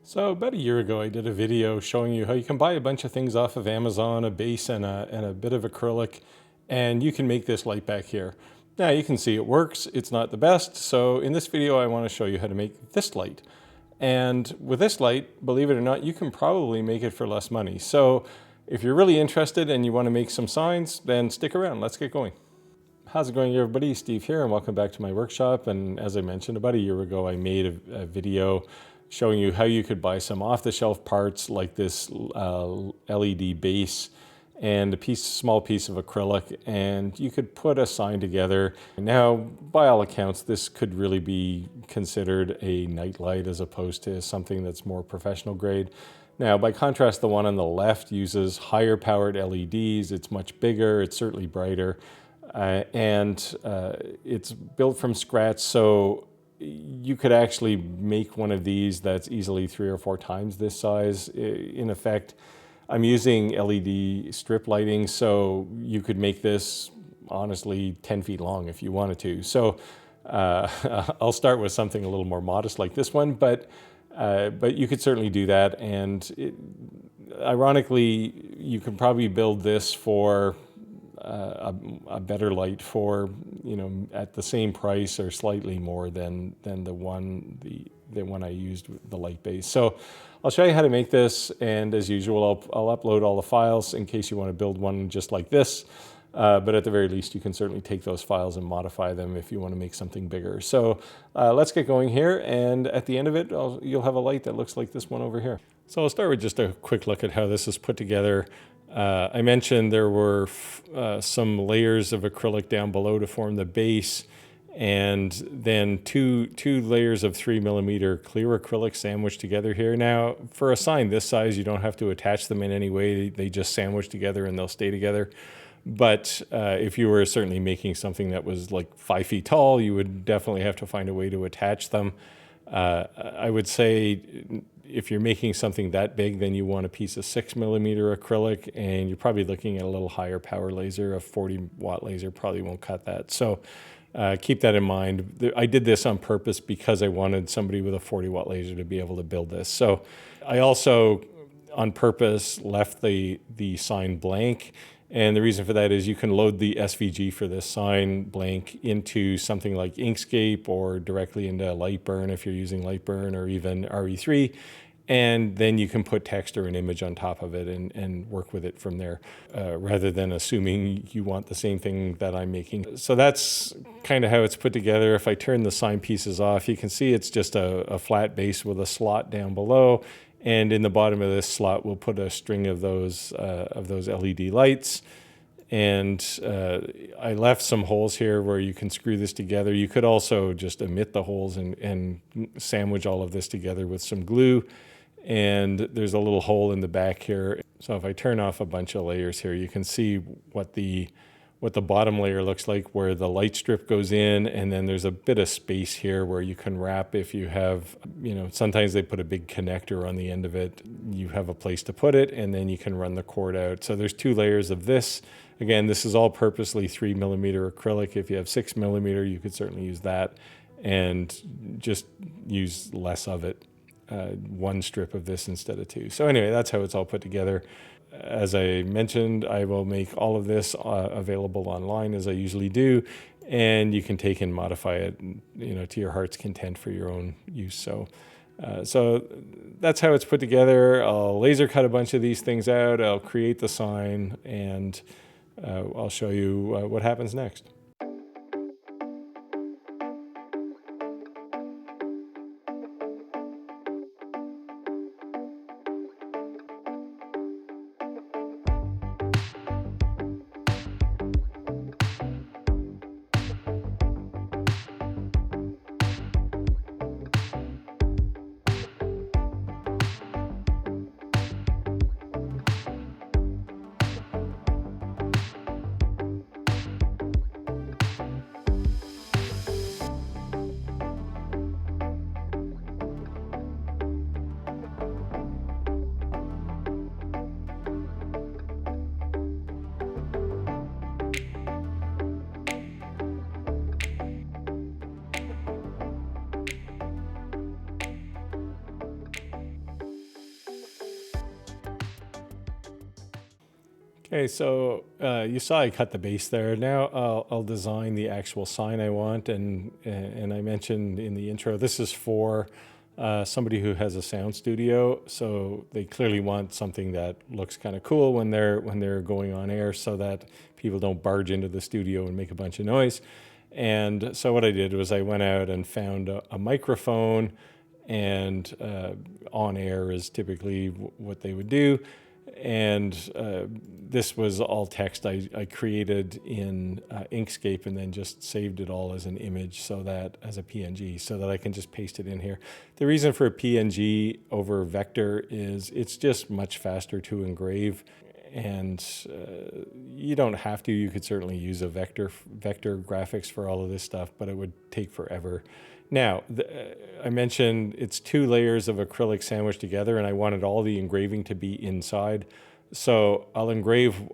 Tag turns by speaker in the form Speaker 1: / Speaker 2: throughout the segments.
Speaker 1: So about a year ago, I did a video showing you how you can buy a bunch of things off of Amazon, a base and a bit of acrylic, and you can make this light back here. Now you can see it works. It's not the best. So in this video, I want to show you how to make this light. And with this light, believe it or not, you can probably make it for less money. So if you're really interested and you want to make some signs, then stick around. Let's get going. How's it going, everybody? Steve here, and welcome back to my workshop. And as I mentioned, about a year ago, I made a video showing you how you could buy some off-the-shelf parts like this LED base and a small piece of acrylic, and you could put a sign together. Now, by all accounts, this could really be considered a night light as opposed to something that's more professional grade. Now, by contrast, the one on the left uses higher powered LEDs. It's much bigger, it's certainly brighter, and it's built from scratch, so you could actually make one of these that's easily 3 or 4 times this size. In effect, I'm using LED strip lighting, so you could make this honestly 10 feet long if you wanted to. So I'll start with something a little more modest like this one, but you could certainly do that. And ironically, you can probably build this for a better light for, at the same price or slightly more than the one I used, the light base. So I'll show you how to make this, and as usual, I'll upload all the files in case you want to build one just like this. But at the very least, you can certainly take those files and modify them if you want to make something bigger. So let's get going here, and at the end of it, you'll have a light that looks like this one over here. So I'll start with just a quick look at how this is put together. I mentioned there were some layers of acrylic down below to form the base, and then two layers of 3mm clear acrylic sandwiched together here. Now, for a sign this size, you don't have to attach them in any way. They just sandwich together and they'll stay together. But if you were certainly making something that was like 5 feet tall, you would definitely have to find a way to attach them. I would say if you're making something that big, then you want a piece of 6mm acrylic, and you're probably looking at a little higher power laser. A 40-watt laser probably won't cut that. So keep that in mind. I did this on purpose because I wanted somebody with a 40-watt laser to be able to build this. So I also, on purpose, left the sign blank. And the reason for that is you can load the SVG for this sign blank into something like Inkscape or directly into Lightburn if you're using Lightburn, or even RE3. And then you can put text or an image on top of it and work with it from there, rather than assuming you want the same thing that I'm making. So that's kind of how it's put together. If I turn the sign pieces off, you can see it's just a flat base with a slot down below. And in the bottom of this slot, we'll put a string of those LED lights. And I left some holes here where you can screw this together. You could also just omit the holes and sandwich all of this together with some glue. And there's a little hole in the back here. So if I turn off a bunch of layers here, you can see what the bottom layer looks like, where the light strip goes in, and then there's a bit of space here where you can wrap if you have, sometimes they put a big connector on the end of it. You have a place to put it, and then you can run the cord out. So there's 2 layers of this. Again, this is all purposely 3mm acrylic. If you have 6mm, you could certainly use that and just use less of it. 1 strip of this instead of 2. So anyway, that's how it's all put together. As I mentioned, I will make all of this available online, as I usually do, and you can take and modify it, to your heart's content for your own use. So that's how it's put together. I'll laser cut a bunch of these things out. I'll create the sign, and I'll show you what happens next. Okay, so you saw I cut the base there. Now I'll design the actual sign I want, and I mentioned in the intro, this is for somebody who has a sound studio, so they clearly want something that looks kind of cool when they're going on air, so that people don't barge into the studio and make a bunch of noise. And so what I did was I went out and found a microphone, and on air is typically what they would do. And this was all text I created in Inkscape, and then just saved it all as an image, so that as a PNG, so that I can just paste it in here. The reason for a PNG over vector is it's just much faster to engrave, and you don't have to. You could certainly use a vector graphics for all of this stuff, but it would take forever. Now, I mentioned it's 2 layers of acrylic sandwiched together, and I wanted all the engraving to be inside. So I'll engrave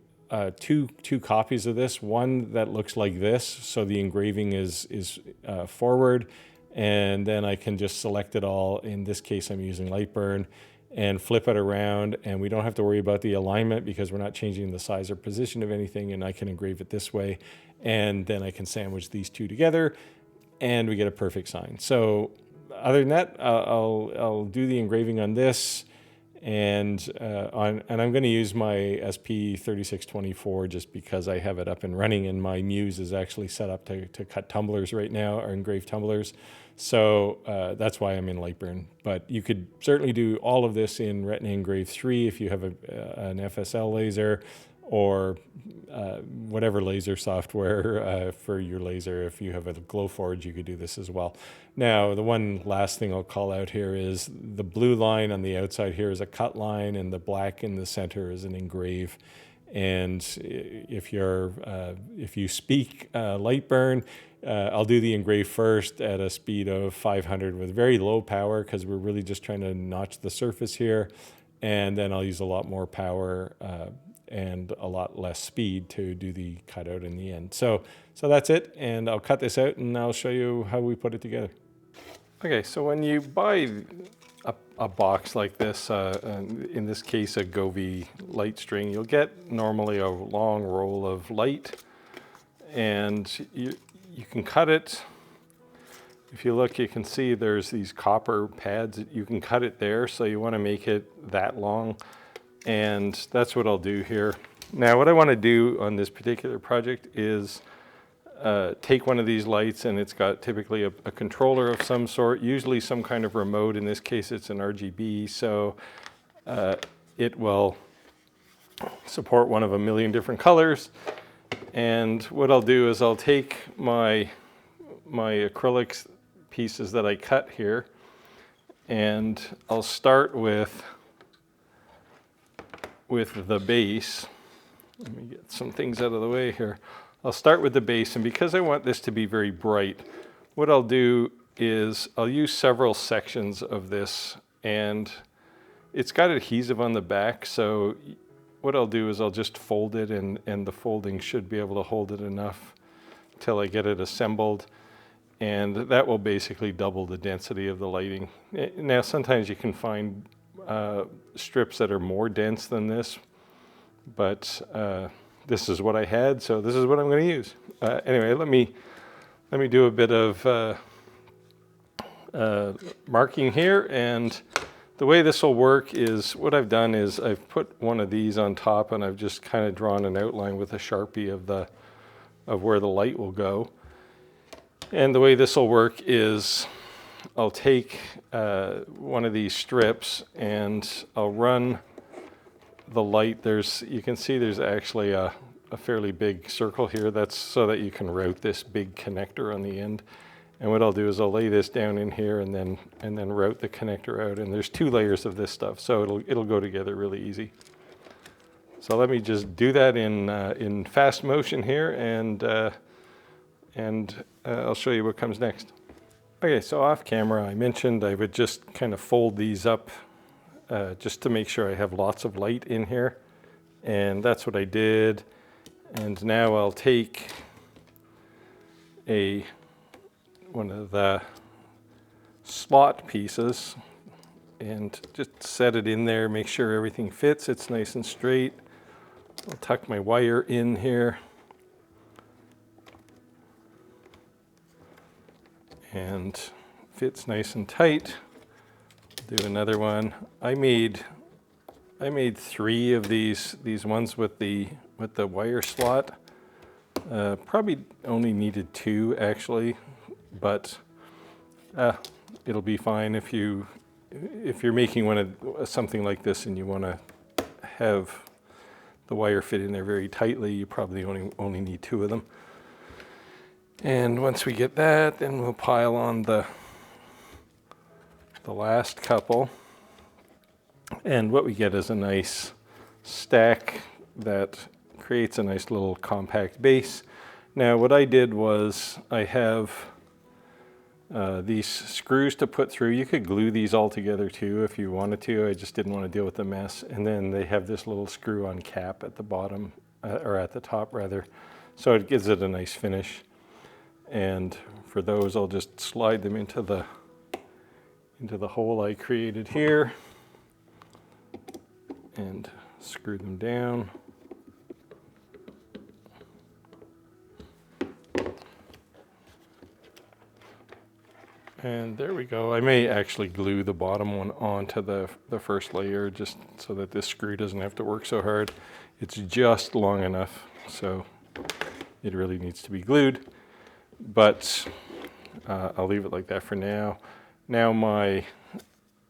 Speaker 1: two copies of this. One that looks like this, so the engraving is forward, and then I can just select it all. In this case, I'm using Lightburn, and flip it around, and we don't have to worry about the alignment because we're not changing the size or position of anything, and I can engrave it this way, and then I can sandwich these 2 together, and we get a perfect sign. So other than that, I'll do the engraving on this, and I'm going to use my SP3624 just because I have it up and running, and my Muse is actually set up to cut tumblers right now, or engrave tumblers. So that's why I'm in Lightburn. But you could certainly do all of this in Retina Engrave 3 if you have an FSL laser, or whatever laser software for your laser. If you have a Glowforge, you could do this as well. Now, the one last thing I'll call out here is the blue line on the outside here is a cut line, and the black in the center is an engrave. And if you speak Lightburn, I'll do the engrave first at a speed of 500 with very low power, because we're really just trying to notch the surface here. And then I'll use a lot more power and a lot less speed to do the cutout in the end. So that's it, and I'll cut this out and I'll show you how we put it together. Okay, so when you buy a box like this, in this case a Govee light string, you'll get normally a long roll of light, and you can cut it. If you look, you can see there's these copper pads. You can cut it there, so you want to make it that long. And that's what I'll do here. Now, what I want to do on this particular project is take one of these lights, and it's got typically a controller of some sort, usually some kind of remote. In this case, it's an RGB, so it will support one of a million different colors. And what I'll do is I'll take my acrylic pieces that I cut here, and I'll start with the base. Let me get some things out of the way here. I'll start with the base, and because I want this to be very bright, what I'll do is I'll use several sections of this, and it's got adhesive on the back, so what I'll do is I'll just fold it, and the folding should be able to hold it enough till I get it assembled, and that will basically double the density of the lighting. Now, sometimes you can find strips that are more dense than this, but this is what I had, so this is what I'm going to use. Anyway, let me do a bit of marking here, and the way this will work is what I've done is I've put one of these on top, and I've just kind of drawn an outline with a Sharpie of where the light will go. And the way this will work is I'll take one of these strips, and I'll run the light. You can see there's actually a fairly big circle here. That's so that you can route this big connector on the end. And what I'll do is I'll lay this down in here, and then route the connector out. And there's 2 layers of this stuff, so it'll go together really easy. So let me just do that in fast motion here, and I'll show you what comes next. Okay, so off camera, I mentioned I would just kind of fold these up just to make sure I have lots of light in here. And that's what I did. And now I'll take one of the slot pieces and just set it in there, make sure everything fits, it's nice and straight. I'll tuck my wire in here. And fits nice and tight. Do another one. I made 3 of these ones with the wire slot. Probably only needed 2 actually, but it'll be fine if you're making something like this and you want to have the wire fit in there very tightly. You probably only need 2 of them. And once we get that, then we'll pile on the last couple. And what we get is a nice stack that creates a nice little compact base. Now what I did was I have these screws to put through. You could glue these all together too if you wanted to. I just didn't want to deal with the mess. And then they have this little screw-on cap at the bottom, or at the top rather. So it gives it a nice finish. And for those, I'll just slide them into the hole I created here and screw them down. And there we go. I may actually glue the bottom one onto the first layer just so that this screw doesn't have to work so hard. It's just long enough, so it really needs to be glued. But I'll leave it like that for now. Now my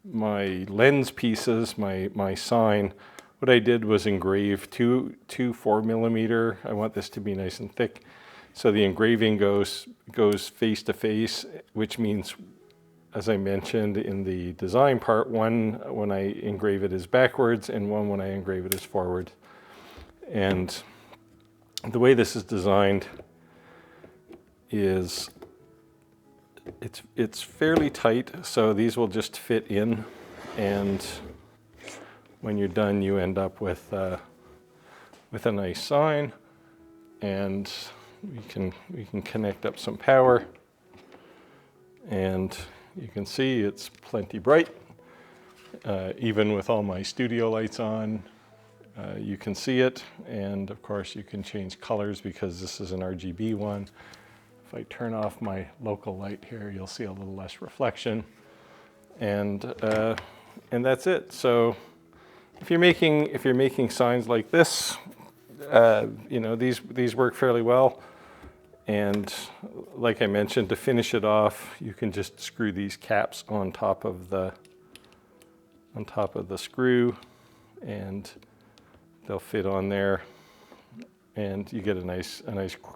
Speaker 1: lens pieces, my sign, what I did was engrave two 4mm. I want this to be nice and thick. So the engraving goes face to face, which means, as I mentioned in the design part, one when I engrave it is backwards and one when I engrave it is forward. And the way this is designed is it's fairly tight, so these will just fit in, and when you're done you end up with a nice sign, and we can connect up some power, and you can see it's plenty bright. Even with all my studio lights on, you can see it, and of course you can change colors because this is an RGB one. If I turn off my local light here, you'll see a little less reflection, and that's it. So if you're making signs like this, you know, these work fairly well. And like I mentioned, to finish it off, you can just screw these caps on top of the screw, and they'll fit on there, and you get a nice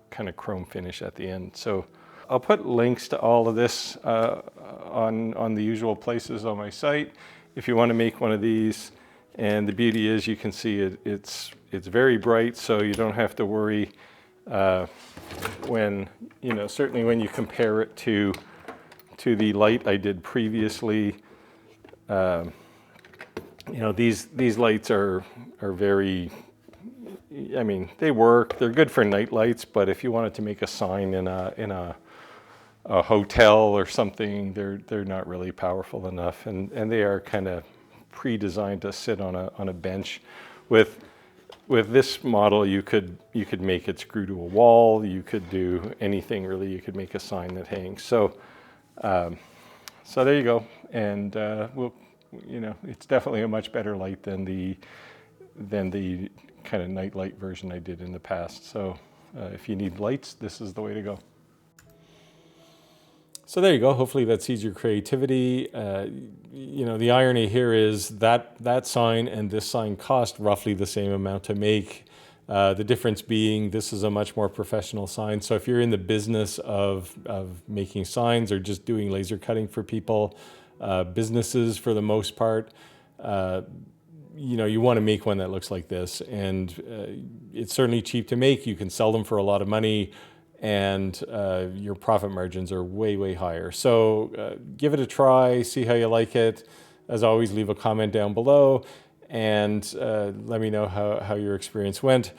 Speaker 1: kind of chrome finish at the end. So I'll put links to all of this on the usual places on my site if you want to make one of these. And the beauty is, you can see it's very bright, so you don't have to worry when, you know, certainly when you compare it to the light I did previously. You know, these lights are very, I mean, they work. They're good for night lights, but if you wanted to make a sign in a hotel or something, they're not really powerful enough, and they are kind of pre-designed to sit on a bench. With this model, you could make it screw to a wall. You could do anything really. You could make a sign that hangs. So so there you go. And you know, it's definitely a much better light than the kind of night light version I did in the past. So if you need lights, this is the way to go. So there you go. Hopefully that sees your creativity. You know, the irony here is that sign and this sign cost roughly the same amount to make. The difference being this is a much more professional sign. So if you're in the business of making signs or just doing laser cutting for people, businesses for the most part, you know, you want to make one that looks like this. And it's certainly cheap to make. You can sell them for a lot of money, and your profit margins are way, way higher. So give it a try, see how you like it. As always, leave a comment down below, and let me know how your experience went.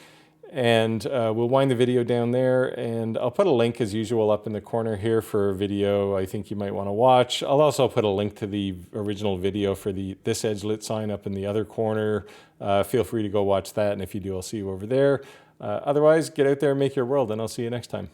Speaker 1: And we'll wind the video down there, and I'll put a link as usual up in the corner here for a video I think you might want to watch. I'll also put a link to the original video for this edge lit sign up in the other corner. Feel free to go watch that, and if you do, I'll see you over there. Otherwise, get out there and make your world, and I'll see you next time.